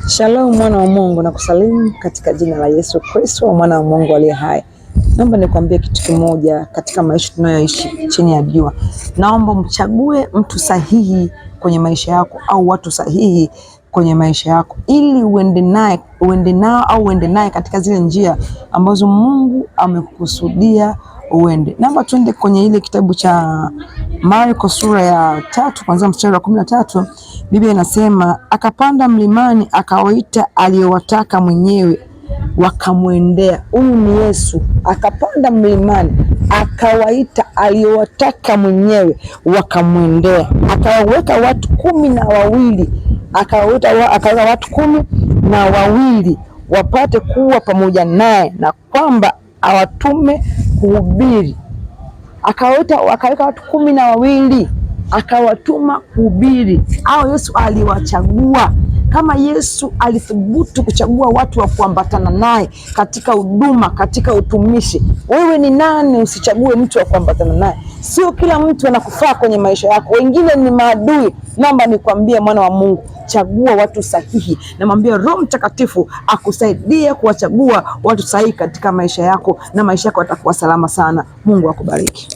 Shalom mwana wa Mungu, na kusalimu katika jina la Yesu Kristo mwana wa Mungu aliye hai. Naomba nikwambie kitu kimoja katika maisha tunayoishi chini ya jua. Naomba mchague mtu sahihi kwenye maisha yako au watu sahihi kwenye maisha yako ili uende naye katika zile njia ambazo Mungu amekusudia uende. Naomba tuende kwenye ile kitabu cha Marko sura ya 3 kuanzia mstari wa 13. Biblia inasema, akapanda mlimani akawaita aliyowataka mwenyewe wakamwendea. Huyu ni Yesu. Akapanda mlimani akawaita aliyowataka mwenyewe wakamwendea. Akawaweka watu 12, akaweka watu 12 wapate kuwa pamoja naye, na kwamba awatume kuhubiri. Akaweka watu 12 akawatuma kuhubiri. Hao Yesu aliwachagua. Kama Yesu alithubutu kuchagua watu wa kuambatana naye katika huduma, katika utumishi, wewe ni nani usichague mtu wa kuambatana naye? Sio kila mtu anakufaa kwenye maisha yako, wengine ni maadui. Naomba nikwambie mwana wa Mungu, chagua watu sahihi, na mwambie Roho Mtakatifu akusaidie kuwachagua watu sahihi katika maisha yako, na maisha yako yatakuwa salama sana. Mungu akubariki.